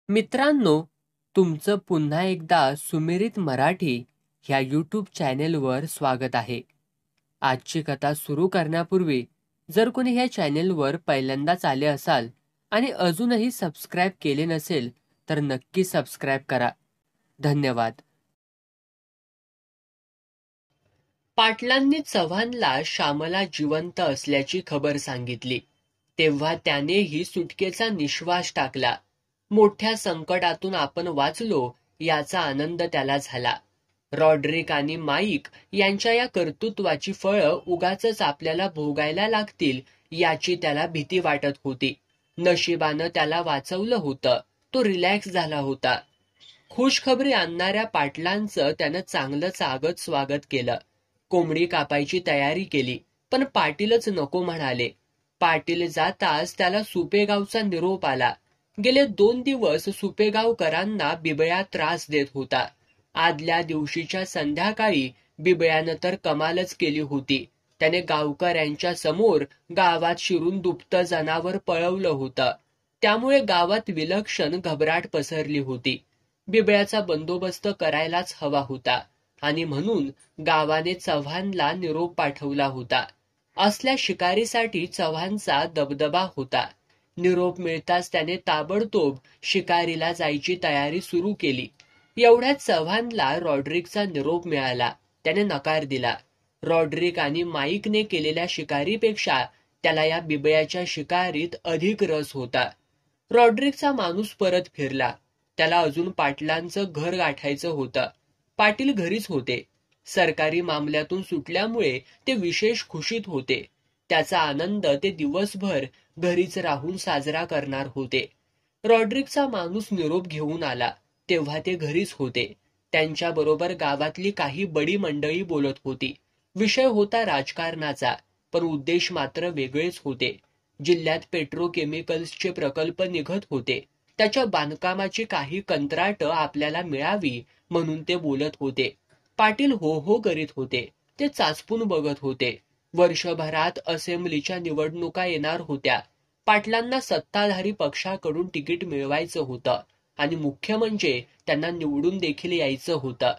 मित्रांनो, तुमचं पुन्हा एकदा सुमिरित मराठी ह्या यूट्यूब चॅनेलवर स्वागत आहे. आजची कथा सुरू करण्यापूर्वी जर कोणी ह्या चॅनेलवर पहिल्यांदाच आले असाल आणि अजूनही सबस्क्राईब केले नसेल तर नक्की सबस्क्राईब करा. धन्यवाद. पाटलांनी चव्हाणला श्यामला जिवंत असल्याची खबर सांगितली तेव्हा त्यानेही सुटकेचा निश्वास टाकला. मोठ्या संकटातून आपण वाचलो याचा आनंद त्याला झाला. रॉड्रिक आणि माईक यांच्या या कर्तृत्वाची फळं उगाचच आपल्याला भोगायला लागतील याची त्याला भीती वाटत होती. नशिबानं त्याला वाचवलं होतं. तो रिलॅक्स झाला होता. खुशखबरी आणणाऱ्या पाटलांचं त्यानं चांगलंच आगत स्वागत केलं. कोंबडी कापायची तयारी केली, पण पाटीलच नको म्हणाले. पाटील जाताच त्याला सुपेगावचा निरोप आला. गेले 2 दिवस सुपेगावकरांना बिबळ्या त्रास देत होता. आदल्या दिवशीच्या संध्याकाळी बिबळ्यानं तर कमालच केली होती. त्याने गावकऱ्यांच्या समोर गावात शिरून दुभतं जनावर पळवलं होतं. त्यामुळे गावात विलक्षण घबराट पसरली होती. बिबळ्याचा बंदोबस्त करायलाच हवा होता आणि म्हणून गावाने चव्हाणला निरोप पाठवला होता. असल्या शिकारीसाठी चव्हाणचा दबदबा होता. निरोप मिळताच त्याने ताबडतोब शिकारीला जायची तयारी सुरू केली. एवढ्यात चव्हाणला रॉड्रिकचा निरोप मिळाला. त्याने नकार दिला. रॉड्रिक आणि माईकने केलेल्या शिकारीपेक्षा त्याला या बिबळ्याच्या शिकारीत अधिक रस होता. रॉड्रिकचा माणूस परत फिरला. त्याला अजून पाटलांचं घर गाठायचं होतं. पाटील घरीच होते. सरकारी मामल्यातून सुटल्यामुळे ते विशेष खुशीत होते. त्याचा आनंद ते दिवसभर घरीच राहून साजरा करणार होते. रॉड्रिकचा माणूस निरोप घेऊन आला तेव्हा ते घरीच होते. त्यांच्याबरोबर गावातली काही बडी मंडळी बोलत होती. विषय होता राजकारणाचा, पण उद्देश मात्र वेगळेच होते. जिल्ह्यात पेट्रोकेमिकल्सचे प्रकल्प निघत होते. त्याच्या बांधकामाची काही कंत्राटं आपल्याला मिळावी म्हणून ते बोलत होते. पाटील हो हो करीत होते. ते चाचपून बघत होते. वर्षभरात असेंब्लीच्या निवडणुका येणार होत्या. पाटलांना सत्ताधारी पक्षाकडून तिकीट मिळवायचं होतं आणि मुख्य म्हणजे त्यांना निवडून देखील यायचं होतं.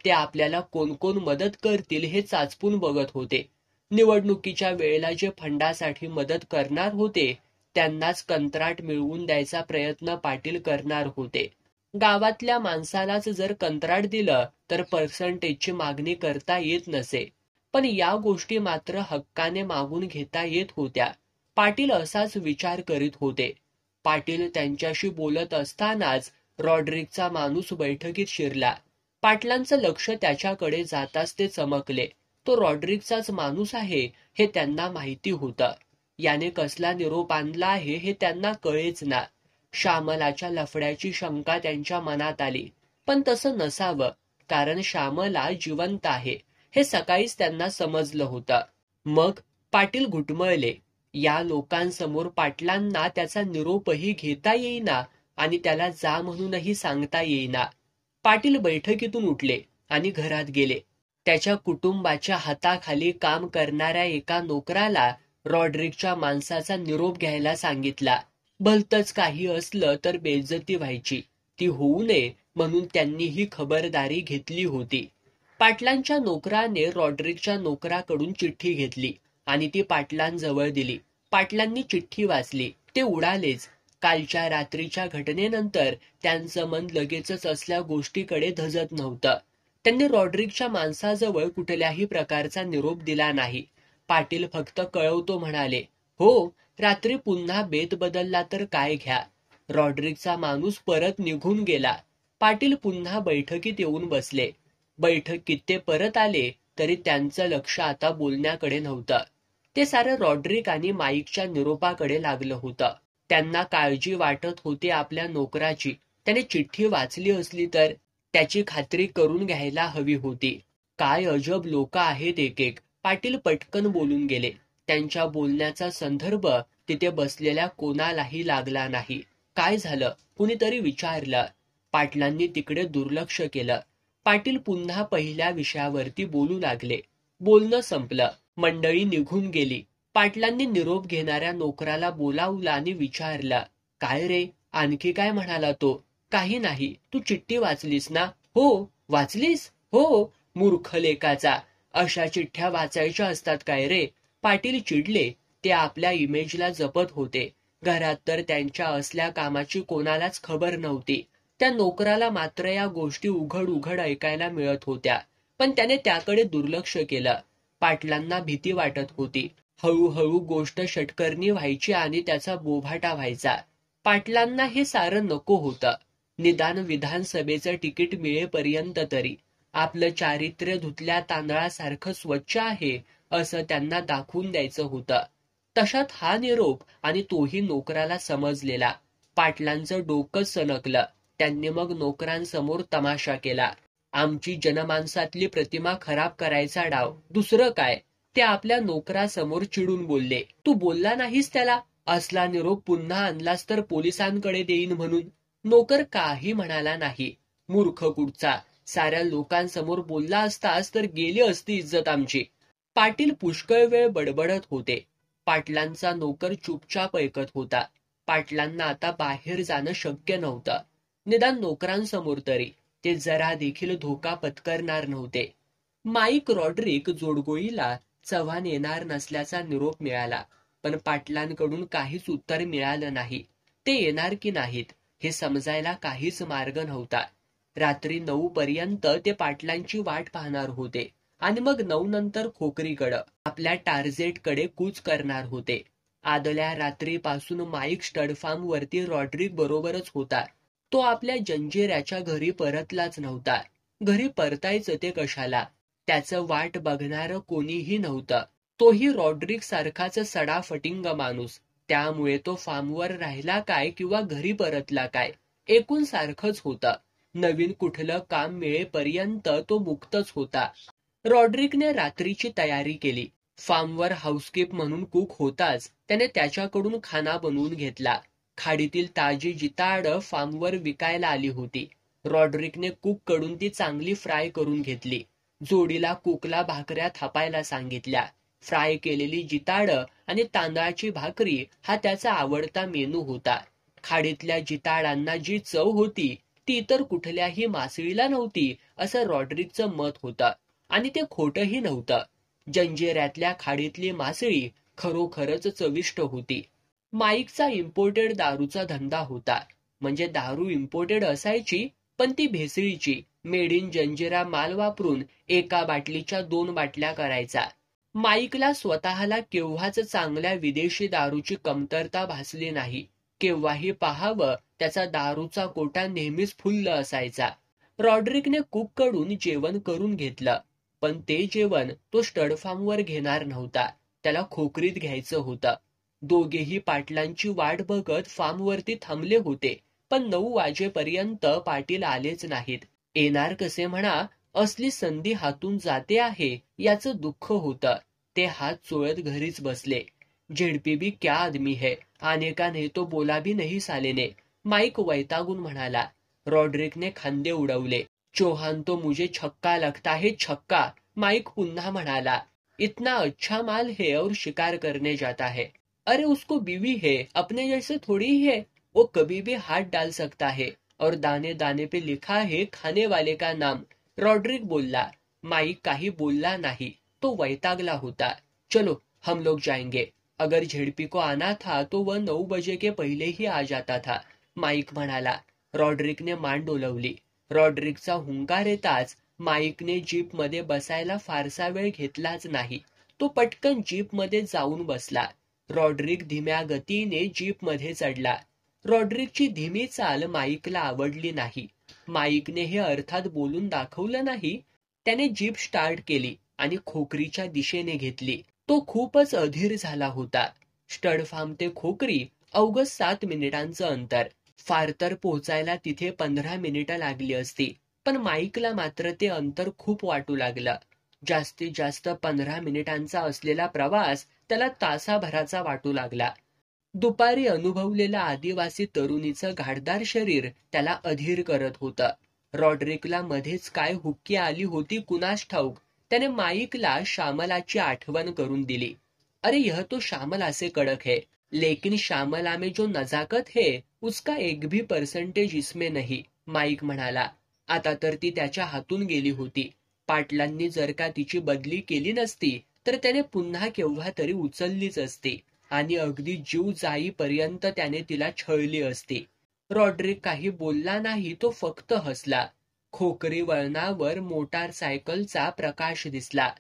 ते आपल्याला कोण कोण मदत करतील हे चाचपून बघत होते. निवडणुकीच्या वेळेला जे फंडासाठी मदत करणार होते त्यांनाच कंत्राट मिळवून द्यायचा प्रयत्न पाटील करणार होते. गावातल्या माणसालाच जर कंत्राट दिलं तर पर्सेंटेजची मागणी करता येत नसे, पण या गोष्टी मात्र हक्काने मागून घेता येत होत्या. पाटील असाच विचार करीत होते. पाटील त्यांच्याशी बोलत असतानाच रॉड्रिकचा माणूस बैठकीत शिरला. पाटलांचं लक्ष त्याच्याकडे जाताच ते चमकले. तो रॉड्रिकचाच माणूस आहे हे त्यांना माहिती होतं. याने कसला निरोप आणला आहे हे त्यांना कळेच ना. श्यामलाच्या लफड्याची शंका त्यांच्या मनात आली, पण तसं नसावं, कारण श्यामला जिवंत आहे हे सकाळीच त्यांना समजलं होतं. मग पाटील घुटमळले. या लोकांसमोर पाटलांना त्याचा निरोपही घेता येईना आणि त्याला जा म्हणूनही सांगता येईना. पाटील बैठकीतून उठले आणि घरात गेले. त्याच्या कुटुंबाच्या हाताखाली काम करणाऱ्या एका नोकराला रॉड्रिकच्या माणसाचा निरोप घ्यायला सांगितला. भलतंच काही असलं तर बेइज्जती व्हायची, ती होऊ नये म्हणून त्यांनी ही खबरदारी घेतली होती. पाटलांच्या नोकराने रॉड्रिकच्या नोकराकडून चिठ्ठी घेतली आणि ती पाटलांजवळ दिली. पाटलांनी चिठ्ठी वाचली. ते उडालेच. कालच्या रात्रीच्या घटनेनंतर त्यांचं मन लगेचच असल्या गोष्टीकडे धजत नव्हतं. त्यांनी रॉड्रिकच्या माणसाजवळ कुठल्याही प्रकारचा निरोप दिला नाही. पाटील फक्त कळवतो म्हणाले. हो, रात्री पुन्हा बेत बदलला तर काय घ्या. रॉड्रिकचा माणूस परत निघून गेला. पाटील पुन्हा बैठकीत येऊन बसले. बैठकीत ते परत आले तरी त्यांचं लक्ष आता बोलण्याकडे नव्हतं. ते सारं रॉड्रिक आणि माईकच्या निरोपाकडे लागलं होतं. त्यांना काळजी वाटत होती आपल्या नोकराची. त्याने चिठ्ठी वाचली असली तर त्याची खात्री करून घ्यायला हवी होती. काय अजब लोक आहेत एक एक. पाटील पटकन बोलून गेले. त्यांच्या बोलण्याचा संदर्भ तिथे बसलेल्या कोणालाही लागला नाही. काय झालं कुणीतरी विचारलं. पाटलांनी तिकडे दुर्लक्ष केलं. पाटील पुन्हा पहिल्या विषयावरती बोलू लागले. बोलणं संपलं. मंडळी निघून गेली. पाटलांनी निरोप घेणाऱ्या नोकराला बोलावलं आणि विचारलं. काय रे, आणखी काय म्हणाला तो. काही नाही, तू चिठ्ठी वाचलीस ना? हो. वाचलीस? हो. मूर्ख लेकाचा, अशा चिठ्ठ्या वाचायच्या असतात काय रे? पाटील चिडले. ते आपल्या इमेजला जपत होते. घरात तर त्यांच्या असल्या कामाची कोणालाच खबर नव्हती. त्या नोकराला मात्र या गोष्टी उघड उघड ऐकायला मिळत होत्या. पण त्याने त्याकडे दुर्लक्ष केलं. पाटलांना भीती वाटत होती. हळूहळू गोष्ट षटकर्णी व्हायची आणि त्याचा बोभाटा व्हायचा. पाटलांना हे सारं नको होतं. निदान विधानसभेचं तिकीट मिळेपर्यंत तरी आपलं चारित्र्य धुतल्या तांदळासारखं स्वच्छ आहे असं त्यांना दाखवून द्यायचं होतं. तशात हा निरोप आणि तोही नोकराला समजलेला. पाटलांचं डोकंच सणकलं. त्यांनी मग नोकरांसमोर तमाशा केला. आमची जनमानसातली प्रतिमा खराब करायचा डाव, दुसरं काय? ते आपल्या नोकरासमोर चिडून बोलले. तू बोलला नाहीस त्याला? असला निरोप पुन्हा आणलास तर पोलिसांकडे देईन म्हणून. नोकर काही म्हणाला नाही. मूर्ख कुठचा, साऱ्या लोकांसमोर बोलला असतास तर गेली असती इज्जत आमची. पाटील पुष्कळ वेळ बडबडत होते. पाटलांचा नोकर चुपचाप ऐकत होता. पाटलांना आता बाहेर जाणं शक्य नव्हतं. निदान नोकरांसमोर तरी ते जरा देखील धोका पत्करणार नव्हते. माईक रॉड्रिक जोडगोळीला चव्हाण येणार नसल्याचा निरोप मिळाला. पण पाटलांकडून काहीच उत्तर मिळालं नाही. ते येणार की नाहीत हे समजायला काहीच मार्ग नव्हता. रात्री 9 पर्यंत ते पाटलांची वाट पाहणार होते आणि मग 9 नंतर खोकरीकडं आपल्या टार्गेटकडे कूच करणार होते. आदल्या रात्रीपासून माईक स्टडफार्म वरती रॉड्रिक बरोबरच होता. तो आपल्या जंजिऱ्याच्या घरी परतलाच नव्हता. घरी परतायचं ते कशाला? त्याचं वाट बघणारं कोणीही नव्हतं. तोही रॉड्रिक सारखाच सडाफटिंग माणूस. त्यामुळे तो फार्मवर राहिला काय किंवा घरी परतला काय, एकूण सारखंच होतं. नवीन कुठलं काम मिळेपर्यंत तो मुक्तच होता. रॉड्रिकने रात्रीची तयारी केली. फार्मवर हाऊसकीप म्हणून कुक होताच त्याने त्याच्याकडून खाना बनवून घेतला. खाडीतील ताजी जिताडं फार्मवर विकायला आली होती. रॉड्रिकने कुककडून ती चांगली फ्राय करून घेतली. जोडीला कुकला भाकऱ्या थापायला सांगितल्या. फ्राय केलेली जिताडं आणि तांदळाची भाकरी हा त्याचा आवडता मेनू होता. खाडीतल्या जिताडांना जी चव होती ती इतर कुठल्याही मासळीला नव्हती असं रॉड्रिकचं मत होतं. आणि ते खोटंही नव्हतं. जंजिऱ्यातल्या खाडीतली मासळी खरोखरच चविष्ट होती. माईकचा इम्पोर्टेड दारूचा धंदा होता. म्हणजे दारू इम्पोर्टेड असायची, पण ती भेसळीची. मेड इन जंजिरा माल वापरून एका बाटलीच्या 2 बाटल्या करायचा. माईकला स्वतःला केव्हाच चांगल्या विदेशी दारूची कमतरता भासली नाही. केव्हाही पाहावं त्याचा दारूचा कोटा नेहमीच फुल्ल असायचा. रॉड्रिकने कुककडून जेवण करून घेतलं. पण ते जेवण तो स्टडफार्मवर घेणार नव्हता. त्याला खोकरीत घ्यायचं होतं. दोघेही पाटलांची वाट बघत फार्मवरती थांबले होते. पण 9 वाजेपर्यंत पाटील आलेच नाहीत. येणार कसे म्हणा, असली संधी हातून जाते आहे याचं दुःख होतं. ते हात चोळत घरीच बसले. झेडपी भी क्या आदमी है, आने का नहीं तो बोला भी नहीं साले ने, माईक वैतागून म्हणाला. रॉड्रिकने खांदे उडवले. चौहान तो मुझे छक्का लगता है, छक्का. माईक पुन्हा म्हणाला. इतना अच्छा माल है और शिकार करने जाता है. अरे उसको बीवी है, अपने जैसे थोड़ी ही है. वो कभी भी हाथ डाल सकता है और दाने दाने पे लिखा है खाने वाले का नाम. रॉड्रिक बोलला. माईक काही बोलला नाही. तो वैतागला होता. चलो हम लोग जाएंगे. अगर झेडपी को आना था तो वह 9 बजे के पहले ही आ जाता था, माईक म्हणाला. रॉड्रिकने मान डोलवली. रॉड्रिकचा हुंकार येताच माईकने जीपमध्ये बसायला फारसा वेळ घेतलाच नाही. तो पटकन जीपमध्ये जाऊन बसला. रॉड्रिक धीम्या गतीने जीपमध्ये चढला. रॉड्रिकची धीमी चाल माईकला आवडली नाही. माईकने हे अर्थात बोलून दाखवलं नाही. त्याने जीप स्टार्ट केली आणि खोकरीच्या दिशेने घेतली. तो खूपच अधीर झाला होता. स्टडफार्म ते खोकरी अवघं 7 मिनिटांचं अंतर. फार तर पोहोचायला तिथे 15 मिनिटं लागली असती. पण माईकला मात्र ते अंतर खूप वाटू लागलं. जास्तीत जास्त 15 मिनिटांचा असलेला प्रवास त्याला तासाभराचा वाटू लागला. दुपारी अनुभवलेलं आदिवासी तरुणीचं घाटदार शरीर त्याला अधीर करत होतं. रॉड्रिकला मध्येच काय हुक्की आली होती कुणास ठाऊक. त्याने माईकला श्यामलाची आठवण करून दिली. अरे यह तो श्यामला से कडक है, लेकिन श्यामला में जो नजाकत है उसका एक भी परसेंटेज इसमें नाही, माईक म्हणाला. आता तर ती त्याच्या हातून गेली होती. पाटलांनी जर का तिची बदली केली नसती तर त्याने पुन्हा केव्हा तरी उचललीच असती आणि अगदी जीव जाईपर्यंत त्याने तिला छळली असती. रॉड्रिक काही बोलला नाही, तो फक्त हसला. खोकरी वळणावर मोटारसायकलचा प्रकाश दिसला.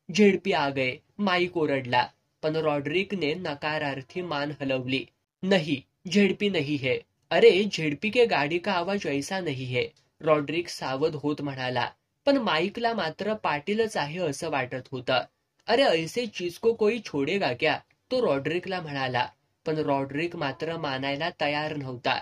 झेडपी आ गए, माईक ओरडला. पण रॉड्रिकने नकारार्थी मान हलवली. नहीं, झेडपी नहीं है. अरे झेडपी के गाडी का आवाज ऐसा नहीं है, रॉड्रिक सावध होत म्हणाला. पण माईकला मात्र पाटीलच आहे असं वाटत होतं. अरे ऐसे चीज को कोई छोडेगा क्या, तो रॉड्रिकला म्हणाला. पण रॉड्रिक मात्र मानायला तयार नव्हता.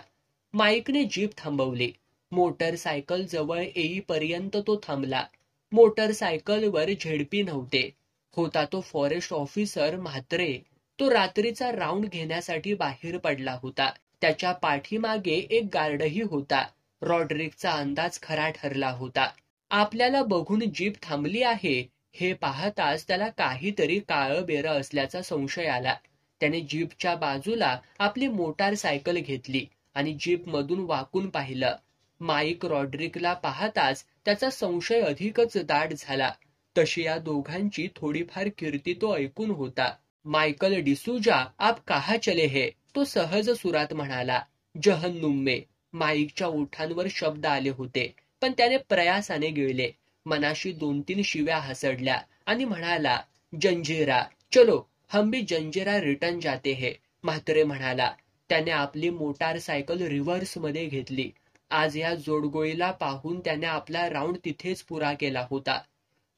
माईकने जीप थांबवली. मोटरसायकल जवळ येईपर्यंत तो थांबला. मोटरसायकलवर झेडपी नव्हते. होता तो फॉरेस्ट ऑफिसर म्हात्रे. तो रात्रीचा राऊंड घेण्यासाठी बाहेर पडला होता. त्याच्या पाठीमागे एक गार्डही होता. रॉड्रिकचा अंदाज खरा ठरला होता. आपल्याला बघून जीप थांबली आहे हे पाहताच त्याला काहीतरी काळबेरं असल्याचा संशय आला. त्याने जीपच्या बाजूला आपली मोटारसायकल घेतली आणि जीपमधून वाकून पाहिलं. माईक रॉड्रिकला पाहताच त्याचा संशय अधिकच दाट झाला. तशी या दोघांची थोडीफार कीर्ती तो ऐकून होता. मायकल डिसूजा, आप कहा चले है, तो सहज सुरात म्हणाला. जहन्नुम में. माईकच्या ओठांवर शब्द आले होते, पण त्याने प्रयासाने गिळले. मनाशी 2-3 शिव्या हसडल्या आणि म्हणाला, जंजिरा, चलो हम भी जंजिरा रिटर्न जाते है. म्हात्रे म्हणाला. त्याने आपली मोटारसायकल रिव्हर्स मध्ये घेतली. आज या जोडगोळीला पाहून त्याने आपला राऊंड तिथेच पुरा केला होता.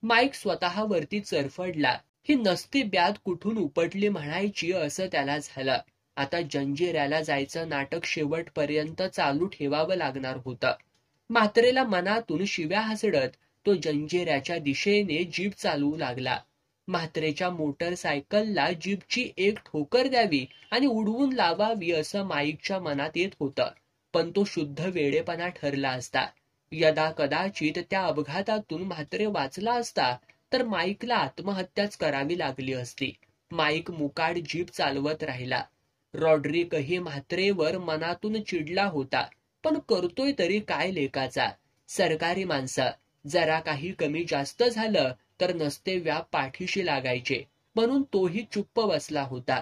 माईक स्वतःवरती चरफडला. ही नसती ब्याद कुठून उपटली म्हणायची असं त्याला झालं. आता जंजिऱ्याला जायचं नाटक शेवटपर्यंत चालू ठेवावं लागणार होतं. म्हात्रेला मनातून शिव्या हसडत तो जंजिऱ्याच्या दिशेने जीप चालवू लागला. म्हात्रेच्या मोटरसायकलला जीपची एक ठोकर द्यावी आणि उडवून लावावी असं माईकच्या मनात येत होतं. पण तो शुद्ध वेडेपणा ठरला असता. यदा कदाचित त्या अपघातातून म्हात्रे वाचला असता तर माईकला आत्महत्याच करावी लागली असती. माईक मुकाट जीप चालवत राहिला. रॉड्रिकही म्हात्रेवर मनातून चिडला होता. पण करतोय तरी काय लेकाचा. सरकारी माणसं, जरा काही कमी जास्त झालं तर नसते व्याप पाठीशी लागायचे, म्हणून तोही चुप्प बसला होता.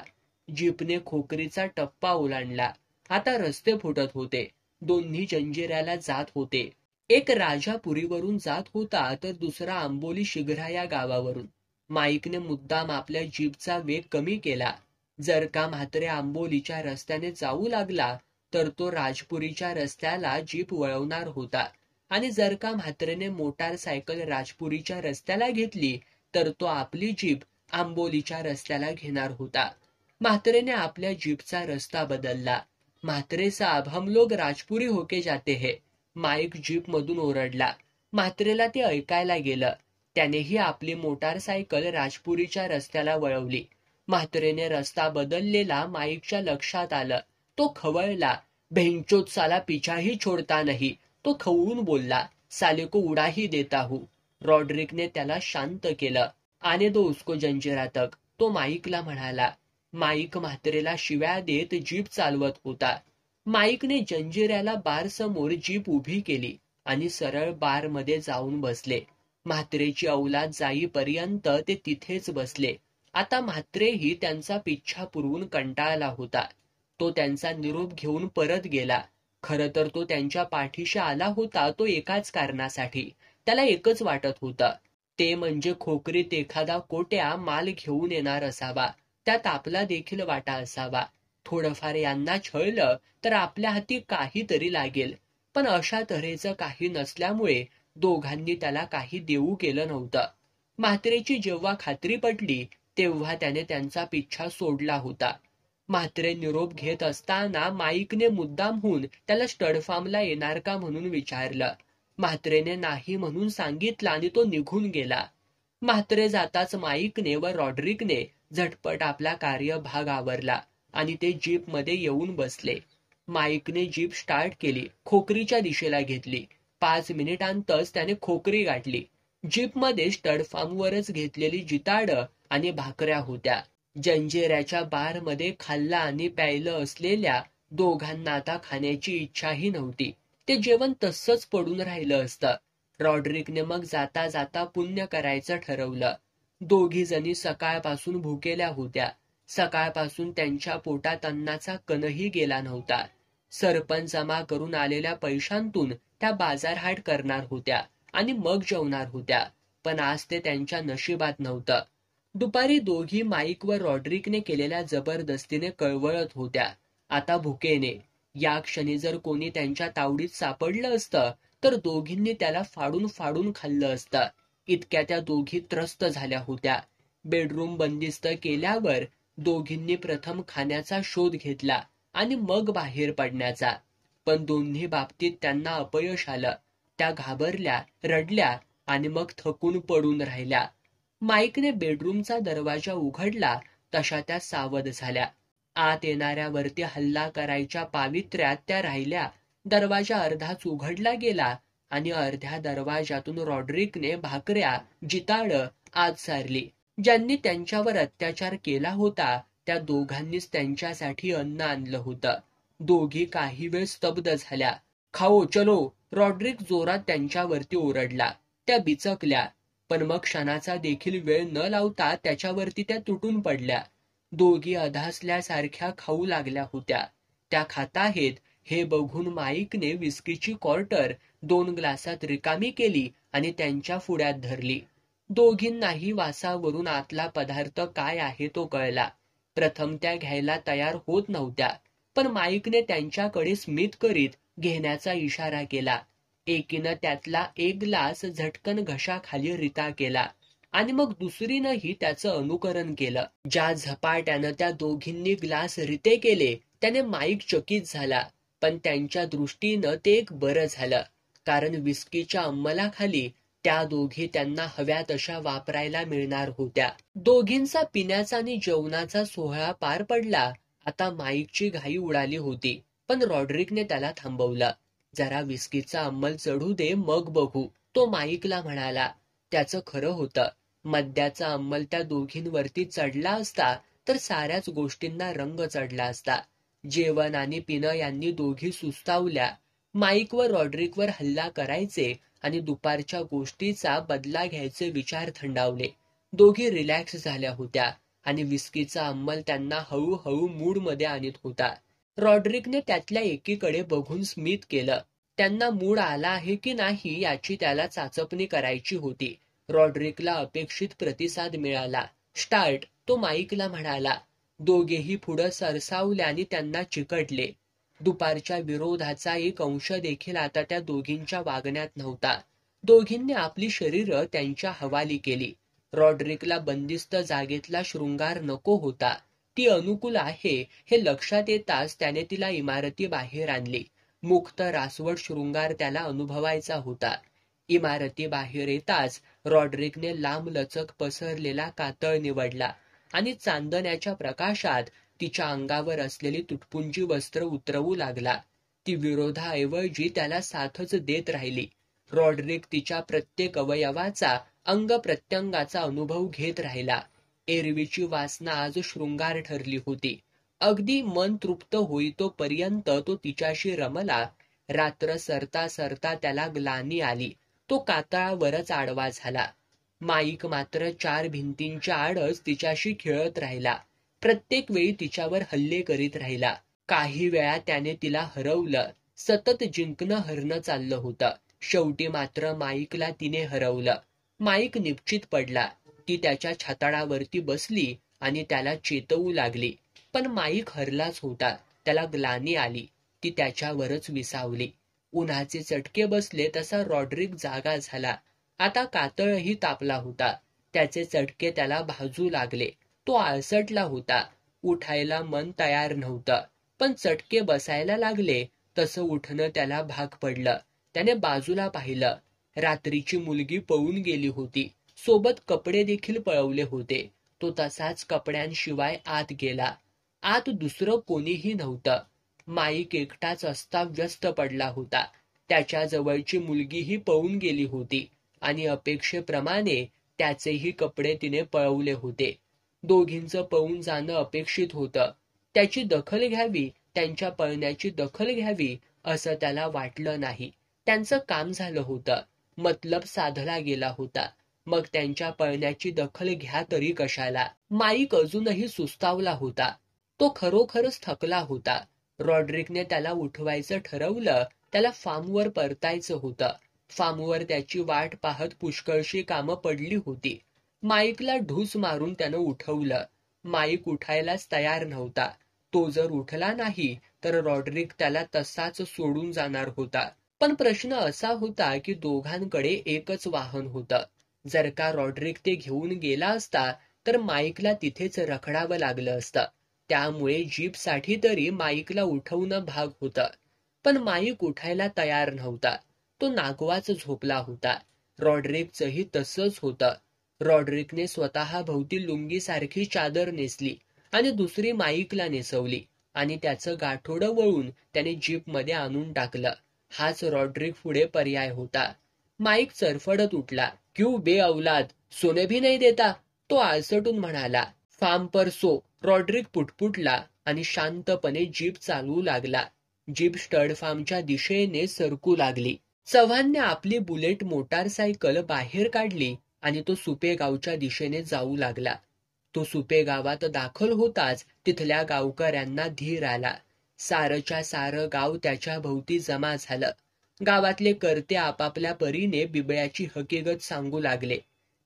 जीपने खोकरीचा टप्पा ओलांडला. आता रस्ते फुटत होते. दोन्ही जंजिऱ्याला जात होते. एक राजापुरीवरून जात होता तर दुसरा आंबोली शिघ्रा या गावावरून. माईकने मुद्दाम आपल्या जीपचा वेग कमी केला. जर का म्हात्रे आंबोलीच्या रस्त्याने जाऊ लागला तर तो राजपुरीच्या रस्त्याला जीप वळवणार होता आणि जर का म्हात्रेने मोटारसायकल राजपुरीच्या रस्त्याला घेतली तर तो आपली जीप आंबोलीच्या रस्त्याला घेणार होता. म्हात्रेने आपल्या जीपचा रस्ता बदलला. म्हात्रे साहब, हम लोग राजपुरी होके जाते हैं. माईक जीप मधून ओरडला. म्हात्रेला ते ऐकायला गेलं. त्यानेही आपली मोटारसायकल राजपुरीच्या रस्त्याला वळवली. म्हात्रेने रस्ता बदललेला माईकच्या लक्षात आलं. तो खवळला. भेंचोद साला पिछाही छोडता नाही. तो खवळून बोलला, साले को उडा ही देता हूं. रॉड्रिकने त्याला शांत केलं. आने दो उसको जंजिरा तक, तो माईकला म्हणाला. माईक म्हात्रेला शिव्या देत जीप चालवत होता. माईकने जंजिऱ्याला बार समोर जीप उभी केली आणि सरळ बार मध्ये जाऊन बसले. म्हात्रेची औलाद जाईपर्यंत ते तिथेच बसले. आता म्हात्रेही त्यांचा पिच्छा पुरवून कंटाळला होता. तो त्यांचा निरोप घेऊन परत गेला. खरं तर तो त्यांच्या पाठीशी आला होता तो एकाच कारणासाठी. त्याला एकच वाटत होतं, ते म्हणजे खोकरीत एखादा कोट्या माल घेऊन येणार असावा. त्यात आपला देखील वाटा असावा. थोडंफार यांना छळलं तर आपल्या हाती काहीतरी लागेल. पण अशा तऱ्हेचं काही नसल्यामुळे दोघांनी त्याला काही देऊ केलं नव्हतं. म्हात्रेची जेव्हा खात्री पटली तेव्हा त्याने त्यांचा पिच्छा सोडला होता. म्हात्रे निरोप घेत असताना माईकने मुद्दामहून त्याला स्टडफार्मला येणार का म्हणून विचारलं. म्हात्रेने नाही म्हणून सांगितलं आणि तो निघून गेला. म्हात्रे जाताच माईकने व रॉड्रिकने झटपट आपला कार्यभाग आवरला आणि ते जीपमध्ये येऊन बसले. माईकने जीप स्टार्ट केली. खोकरीच्या दिशेला घेतली. 5 मिनिटांतच त्याने खोकरी गाठली. जीपमध्ये स्टडफार्मवरच घेतलेली जिताडं आणि भाकऱ्या होत्या. जंजिऱ्याच्या बारमध्ये खाल्ला आणि प्यायलं असलेल्या दोघांना आता खाण्याची इच्छाही नव्हती. ते जेवण तसंच पडून राहिलं असतं. रॉड्रिकने मग जाता जाता पुण्य करायचं ठरवलं. दोघी जणी सकाळपासून भुकेल्या होत्या. सकाळपासून त्यांच्या पोटात अन्नाचा कणही गेला नव्हता. सरपंच जमा करून आलेल्या पैशांतून त्या बाजारहाट करणार होत्या आणि मग जेवणार होत्या. पण आज ते त्यांच्या नशिबात नव्हतं. दुपारी दोघी माईक व रॉड्रिकने केलेल्या जबरदस्तीने कळवळत होत्या. आता भुकेने. या क्षणी जर कोणी त्यांच्या तावडीत सापडलं असतं तर दोघींनी त्याला फाडून फाडून खाल्लं असतं. इतक्या त्या दोघी त्रस्त झाल्या होत्या. बेडरूम बंदिस्त केल्यावर दोघींनी प्रथम खाण्याचा शोध घेतला आणि मग बाहेर पडण्याचा. पण दोन्ही बाबतीत त्यांना अपयश आलं. त्या घाबरल्या, रडल्या आणि मग थकून पडून राहिल्या. माईकने बेडरूमचा दरवाजा उघडला तशा त्या सावध झाल्या. आत येणाऱ्यावरती हल्ला करायच्या पावित्र्यात त्या राहिल्या. दरवाजा अर्धाच उघडला गेला आणि अर्ध्या दरवाजातून रॉड्रिकने भाकऱ्या, जिताडं आत सारली. ज्यांनी त्यांच्यावर अत्याचार केला होता त्या दोघांनीच त्यांच्यासाठी अन्न आणलं होतं. दोघी काही वेळ स्तब्ध झाल्या. खाओ चलो, रॉड्रिक जोरात त्यांच्यावरती ओरडला. त्या बिचकल्या, पण मग क्षणाचा देखील वेळ न लावता त्याच्यावरती त्या तुटून पडल्या. दोघी अधासल्यासारख्या खाऊ लागल्या होत्या. त्या खाताहेत हे बघून माईकने विस्कीची क्वार्टर 2 ग्लासात रिकामी केली आणि त्यांच्या फुड्यात धरली. दोघींनाही वासावरून आतला पदार्थ काय आहे तो कळला. प्रथम त्या घ्यायला तयार होत नव्हत्या, पण माईकने त्यांच्याकडे स्मित करीत घेण्याचा इशारा केला. एकीनं त्यातला 1 ग्लास झटकन घशाखाली रिता केला आणि मग दुसरीनंही त्याचं अनुकरण केलं. ज्या झपाट्यानं त्या दोघींनी ग्लास रिते केले त्याने माईक चकित झाला. पण त्यांच्या दृष्टीनं ते एक बरं झालं, कारण विस्कीच्या अंमलाखाली त्या दोघी त्यांना हव्या तशा वापरायला मिळणार होत्या. दोघींचा पिण्याचा आणि जेवणाचा सोहळा पार पडला. आता माईकची घाई उडाली होती, पण रॉड्रिकने त्याला थांबवलं. जरा विस्कीचा अंमल चढू दे मग बघू, तो माईकला म्हणाला. त्याचं खरं होतं. मद्याचा अंमल त्या दोघींवरती चढला असता तर साऱ्याच गोष्टींना रंग चढला असता. जेवण आणि पिणं यांनी दोघी सुस्तावल्या. माईक व रॉड्रिकवर हल्ला करायचे आणि दुपारच्या गोष्टीचा बदला घ्यायचे विचार थंडावले. दोघी रिलॅक्स झाल्या होत्या आणि विस्कीचा अंमल त्यांना हळूहळू मूडमध्ये आणत होता. रॉड्रिकने त्यातल्या एकीकडे बघून स्मित केलं. त्यांना मूड आला आहे की नाही याची त्याला चाचपणी करायची होती. रॉड्रिकला अपेक्षित प्रतिसाद मिळाला. स्टार्ट, तो माईकला म्हणाला. दोघेही पुढं सरसावले आणि त्यांना चिकटले. दुपारच्या विरोधाचा एक अंश देखील आता त्या दोघींच्या वागण्यात नव्हता. दोघींनी आपली शरीरं त्यांच्या हवाली केली. रॉड्रिकला बंदिस्त जागेतला शृंगार नको होता. ती अनुकूल आहे हे लक्षात येताच त्याने तिला इमारती बाहेर आणली. मुक्त रासवट शृंगार त्याला अनुभवायचा होता. इमारती बाहेर येताच रॉड्रिकने लांबलचक पसरलेला कातळ निवडला आणि चांदण्याच्या प्रकाशात तिच्या अंगावर असलेली तुटपुंजी वस्त्र उतरवू लागला. ती विरोधाऐवजी त्याला साथच देत राहिली. रॉड्रिक तिच्या प्रत्येक अवयवाचा, अंग प्रत्यंगाचा अनुभव घेत राहिला. एरवीची वासना आज शृंगार ठरली होती. अगदी मन तृप्त होईतोपर्यंत तो तिच्याशी रमला. रात्र सरता सरता त्याला ग्लानी आली. तो कातळावरच आडवा झाला. माईक मात्र 4 भिंतींच्या आडच तिच्याशी खेळत राहिला. प्रत्येक वेळी तिच्यावर हल्ले करीत राहिला. काही वेळा त्याने तिला हरवलं. सतत जिंकणं हरणं चाललं होतं. शेवटी मात्र माईकला तिने हरवलं. माईक निश्चित पडला. ती त्याच्या छाताडावरती बसली आणि त्याला चेतवू लागली. पण माईक हरलाच होता. त्याला ग्लानी आली. ती त्याच्यावरच विसावली. उन्हाचे चटके बसले तसा रॉड्रिक जागा झाला. आता कातळही तापला होता. त्याचे चटके त्याला भाजू लागले. तो आळसटला होता. उठायला मन तयार नव्हतं. पण चटके बसायला लागले तसं उठणं त्याला भाग पडलं. त्याने बाजूला पाहिलं. रात्रीची मुलगी पळून गेली होती. सोबत कपडे देखील पळवले होते. तो तसाच कपड्यांशिवाय आत गेला. आत दुसरं कोणीही नव्हतं. माईक एकटाच अस्ताव्यस्त पडला होता. त्याच्या जवळची मुलगीही पळून गेली होती आणि अपेक्षेप्रमाणे त्याचेही कपडे तिने पळवले होते. दोघींचं पळून जाणं अपेक्षित होतं. त्याची दखल घ्यावी त्यांच्या पळण्याची दखल घ्यावी असं त्याला वाटलं नाही. त्यांचं काम झालं होतं, मतलब साधला गेला होता. मग त्यांच्या पळण्याची दखल घ्या तरी कशाला? माईक अजूनही सुस्तावला होता. तो खरोखरच थकला होता. रॉड्रिकने त्याला उठवायचं ठरवलं. त्याला फार्मवर परतायचं होतं. फार्मवर त्याची वाट पाहत पुष्कळशी कामं पडली होती. माईकला ढूस मारून त्यानं उठवलं. माईक उठायलाच तयार नव्हता. तो जर उठला नाही तर रॉड्रिक त्याला तसाच सोडून जाणार होता. पण प्रश्न असा होता की दोघांकडे एकच वाहन होतं. जर का रॉड्रिक ते घेऊन गेला असता तर माईकला तिथेच रखडावं लागलं असतं. त्यामुळे जीपसाठी तरी माईकला उठवणं भाग होतं. पण माईक उठायला तयार नव्हता. तो नागवाच झोपला होता. रॉड्रिकचंही तसंच होतं. रॉड्रिकने स्वतःभोवती लुंगीसारखी चादर नेसली आणि दुसरी माईकला नेसवली आणि त्याचं गाठोडं वळून त्याने जीपमध्ये आणून टाकलं. हाच रॉड्रिक पुढे पर्याय होता. माईक चरफडत उठला. क्यू बे औलाद, सोने भी नाही देता? तो आळसटून म्हणाला. फार्म पर सो. रॉड्रिक पुटपुटला आणि शांतपणे जीप चालवू लागला. जीप स्टड फार्मच्या दिशेने सरकू लागली. चव्हाणने आपली बुलेट मोटारसायकल बाहेर काढली आणि तो सुपे गावच्या दिशेने जाऊ लागला. तो सुपे गावात दाखल होताच तिथल्या गावकऱ्यांना धीर आला. सारच्या सारं गाव त्याच्या भोवती जमा झालं. गावातले कर्ते आपापल्या परीने बिबळ्याची हकीकत सांगू लागले.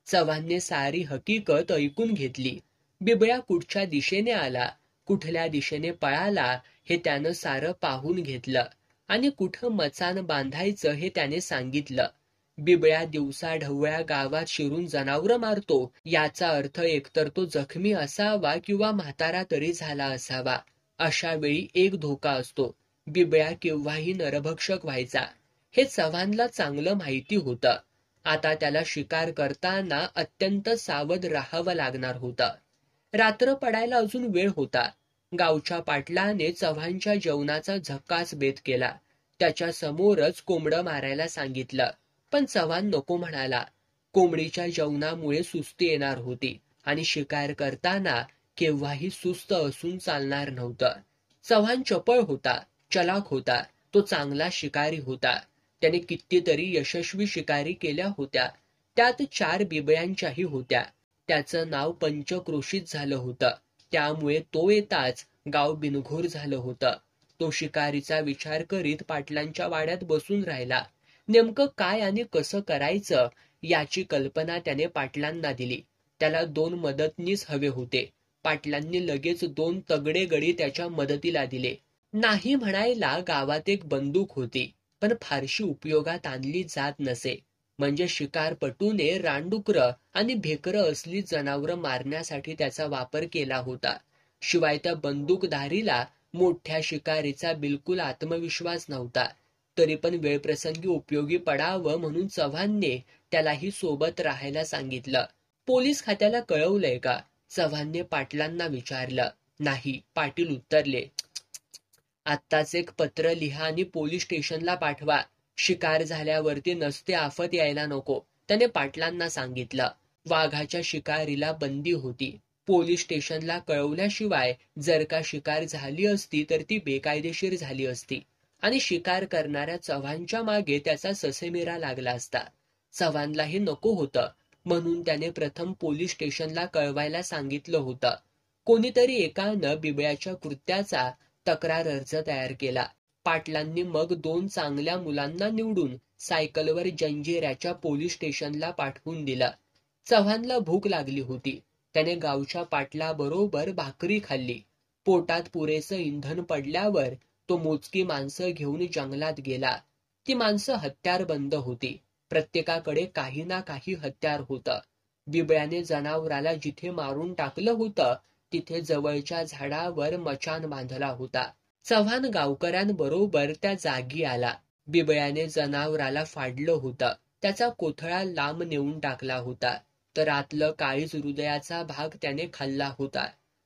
चव्हाणने सारी हकीकत ऐकून घेतली. बिबळ्या कुठच्या दिशेने आला, कुठल्या दिशेने पळाला हे त्यानं सारं पाहून घेतलं आणि कुठं मचाण बांधायचं हे त्याने सांगितलं. बिबळ्या दिवसाढवळ्या गावात शिरून जनावरं मारतो, याचा अर्थ एकतर तो जखमी असावा किंवा म्हातारा तरी झाला असावा. अशा वेळी एक धोका असतो, बिबळ्या केव्हाही नरभक्षक व्हायचा. हे चव्हाणला चांगलं माहिती होतं. आता त्याला शिकार करताना अत्यंत सावध राहावं लागणार होतं. रात्र पडायला अजून वेळ होता. गावच्या पाटलाने चव्हाणच्या जेवणाचा झक्कास बेत केला. त्याच्या समोरच कोंबडं मारायला सांगितलं. पण चव्हाण नको म्हणाला. कोंबडीच्या जेवणामुळे सुस्ती येणार होती आणि शिकार करताना केव्हाही सुस्त असून चालणार नव्हतं. चव्हाण चपळ होता, चलाख होता. तो चांगला शिकारी होता. त्याने कितीतरी यशस्वी शिकारी केल्या होत्या. त्यात 4 बिबळ्यांच्याही होत्या. त्याचं नाव पंचक्रोशीत झालं होतं. त्यामुळे तो येताच गाव बिनघोर झालं होतं. तो शिकारीचा विचार करीत पाटलांच्या वाड्यात बसून राहिला. नेमकं काय आणि कसं करायचं याची कल्पना त्याने पाटलांना दिली. त्याला 2 मदतनीस हवे होते. पाटलांनी लगेच 2 तगडे गडी त्याच्या मदतीला दिले. नाही म्हणायला गावात एक बंदूक होती, पण फारशी उपयोगात आणली जात नसे. म्हणजे शिकारपटूने रानडुकरं आणि भेकरं असली जनावरं मारण्यासाठी त्याचा वापर केला होता. शिवाय त्या बंदूकधारीला मोठ्या शिकारीचा बिलकुल आत्मविश्वास नव्हता. तरी पण वेळप्रसंगी उपयोगी पडावं म्हणून चव्हाणने त्यालाही सोबत राहायला सांगितलं. पोलीस खात्याला कळवलंय का? चव्हाणने पाटलांना विचारलं. नाही, पाटील उत्तरले. आत्ताच एक पत्र लिहा आणि पोलीस स्टेशनला पाठवा. शिकार झाल्यावरती नसते आफत यायला नको, त्याने पाटलांना सांगितलं. वाघाच्या शिकारीला बंदी होती. पोलीस स्टेशनला कळवल्याशिवाय जर का शिकार झाली असती तर ती बेकायदेशीर झाली असती आणि शिकार करणाऱ्या चव्हाणच्या मागे त्याचा ससेमिरा लागला असता. चव्हाणलाही नको होतं, म्हणून त्याने प्रथम पोलीस स्टेशनला कळवायला सांगितलं होतं. कोणीतरी एकानं बिबळ्याच्या कृत्याचा तक्रार अर्ज तयार केला. पाटलांनी मग 2 चांगल्या मुलांना निवडून सायकलवर जंजिऱ्याच्या पोलीस स्टेशनला पाठवून दिलं. चव्हाणला भूक लागली होती. त्याने गावच्या पाटलाबरोबर भाकरी खाल्ली. पोटात पुरेसं इंधन पडल्यावर तो मोजकी माणसं घेऊन जंगलात गेला. ती माणसं हत्यारबंद होती. प्रत्येकाकडे काही ना काही हत्यार होतं. बिबळ्याने जनावराला जिथे मारून टाकलं होतं तिथे जवळच्या झाडावर मचाण बांधला होता. चव्हाण गावकऱ्यांबरोबर त्या जागी आला. बिबळ्याने जनावराला फाडलं होतं. त्याचा कोथळा लांब नेऊन टाकला होता. तर आतलं काळीज हृदयाचा भाग त्याने खाल्ला होता.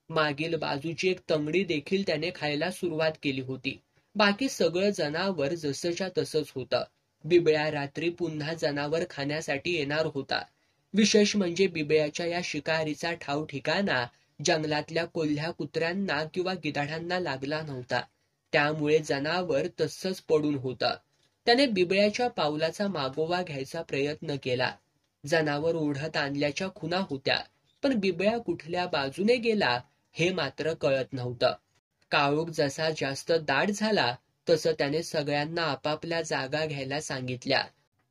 मागील बाजूची एक तंगडी देखील त्याने खायला सुरुवात केली होती. बाकी सगळं जनावर जसंच्या तसंच होतं. बिबळ्या रात्री पुन्हा जनावर खाण्यासाठी येणार होता. विशेष म्हणजे बिबळ्याच्या या शिकारीचा ठाव ठिकाणा जंगलातल्या कोल्ह्या कुत्र्यांना किंवा गिधाडांना लागला नव्हता. त्यामुळे जनावर तसंच पडून होतं. त्याने बिबळ्याच्या पावलाचा मागोवा घ्यायचा प्रयत्न केला. जनावर ओढत आणल्याच्या खुणा होत्या, पण बिबळ्या कुठल्या बाजूने गेला हे मात्र कळत नव्हतं. काळोख जसा जास्त दाट झाला तसं त्याने सगळ्यांना आपापल्या जागा घ्यायला सांगितल्या.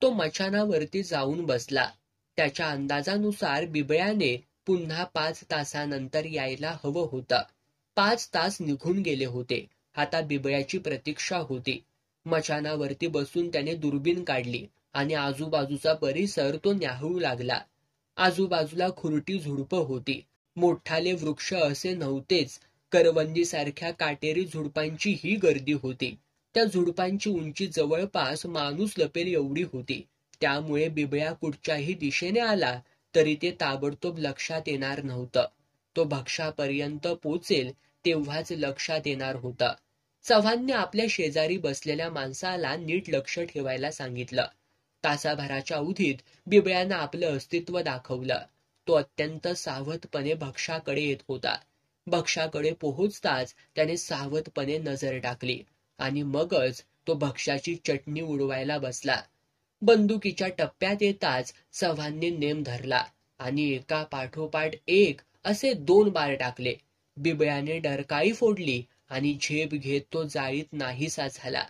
तो मचाणावरती जाऊन बसला. त्याच्या अंदाजानुसार बिबळ्याने पुन्हा 5 तासानंतर यायला हवं होतं. 5 तास निघून गेले होते. आता बिबळ्याची प्रतीक्षा होती. मचाणावरती बसून त्याने दुर्बीण काढली आणि आजूबाजूचा परिसर तो न्याहाळू लागला. आजूबाजूला खुरटी झुडपं होती. मोठाले वृक्ष असे नव्हतेच. करवंदीसारख्या काटेरी झुडपांची ही गर्दी होती. त्या झुडपांची उंची जवळपास माणूस लपेल एवढी होती. त्यामुळे बिबळ्या कुठच्याही दिशेने आला तरी ते ताबडतोब लक्षात येणार नव्हतं. तो भक्ष्यापर्यंत पोचेल तेव्हाच लक्षात येणार होता. चव्हाणने आपल्या शेजारी बसलेल्या माणसाला नीट लक्ष ठेवायला सांगितलं. तासाभराच्या अवधीत बिबळ्यानं आपलं अस्तित्व दाखवलं. तो अत्यंत सावधपणे भक्ष्याकडे येत होता. भक्ष्याकडे पोहोचताच त्याने सावधपणे नजर टाकली आणि मगच तो भक्ष्याची चटणी उडवायला बसला. बंदुकीच्या टप्प्यात येताच चव्हाणने नेम धरला आणि एका पाठोपाठ एक असे 2 बार टाकले. बिबळ्याने डरकाळी फोडली आणि झेप घेत तो जाळीत नाहीसा झाला.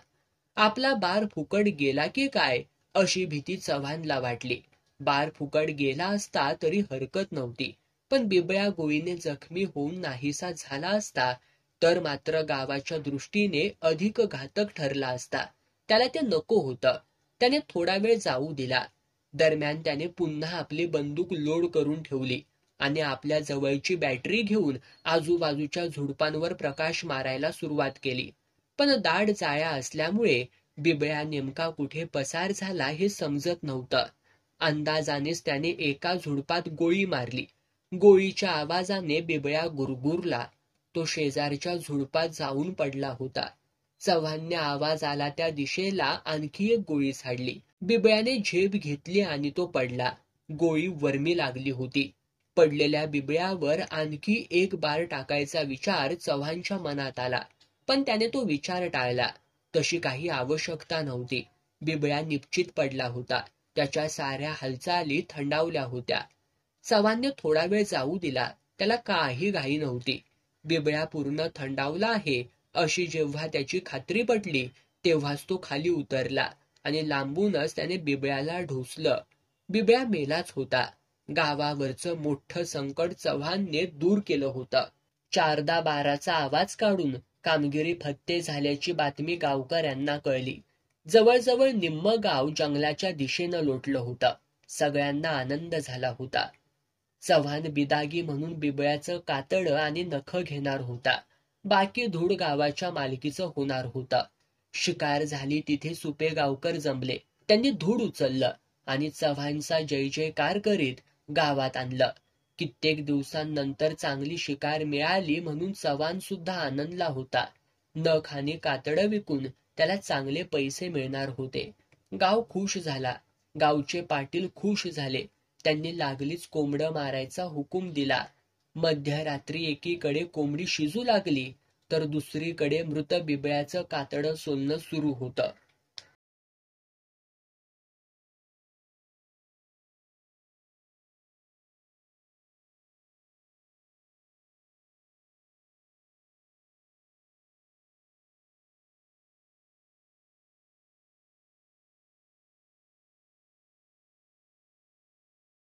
आपला बार फुकट गेला की काय अशी भीती चव्हाणला वाटली. बार फुकट गेला असता तरी हरकत नव्हती, पण बिबळ्या गोळीने जखमी होऊन नाहीसा झाला असता तर मात्र गावाच्या दृष्टीने अधिक घातक ठरला असता. त्याला ते नको होतं. त्याने थोडा वेळ जाऊ दिला. दरम्यान त्याने पुन्हा आपली बंदूक लोड करून ठेवली आणि आपल्या जवळची बॅटरी घेऊन आजूबाजूच्या झुडपांवर प्रकाश मारायला सुरुवात केली. पण दाट जाळ्या असल्यामुळे बिबळ्या नेमका कुठे पसार झाला हे समजत नव्हतं. अंदाजानेच त्याने एका झुडपात गोळी मारली. गोळीच्या आवाजाने बिबळ्या गुरगुरला. तो शेजारच्या झुडपात जाऊन पडला होता. चव्हाणने आवाज आला त्या दिशेला आणखी एक गोळी झाडली. बिबळ्याने झेप घेतली आणि तो पडला. गोळी वर्मी लागली होती. पडलेल्या बिबळ्यावर आणखी एक बार टाकायचा विचार चव्हाणच्या मनात आला, पण त्याने तो विचार टाळला. तशी काही आवश्यकता नव्हती. बिबळ्या निश्चित पडला होता. त्याच्या साऱ्या हालचाली थंडावल्या होत्या. चव्हाणने थोडा वेळ जाऊ दिला. त्याला काही घाई नव्हती. बिबळ्या पूर्ण थंडावला आहे अशी जेव्हा त्याची खात्री पटली तेव्हाच तो खाली उतरला आणि लांबूनच त्याने बिबळ्याला ढोसलं. बिबळ्या मेलाच होता. गावावरचं मोठं संकट चव्हाणने दूर केलं होतं. 4दा बाराचा आवाज काढून कामगिरी फत्ते झाल्याची बातमी गावकऱ्यांना कळली. जवळजवळ निम्म गाव जंगलाच्या दिशेनं लोटलं होतं. सगळ्यांना आनंद झाला होता. चव्हाण बिदागी म्हणून बिबळ्याचं कातडं आणि नखं घेणार होता. बाकी धूड गावाच्या मालकीचं होणार होतं. शिकार झाली तिथे सुपे गावकर जमले. त्यांनी धूड उचललं आणि चव्हाणचा जय जयकार करीत गावात आणलं. कित्येक दिवसांनंतर चांगली शिकार मिळाली म्हणून चव्हाण सुद्धा आनंदला होता. नख आणि कातडं विकून त्याला चांगले पैसे मिळणार होते. गाव खुश झाला. गावचे पाटील खुश झाले. त्यांनी लागलीच कोंबडं मारायचा हुकूम दिला. मध्यरात्री एकीकडे कोंबडी शिजू लागली तर दुसरीकडे मृत बिबळ्याचं कातडं सोलणं सुरू होतं.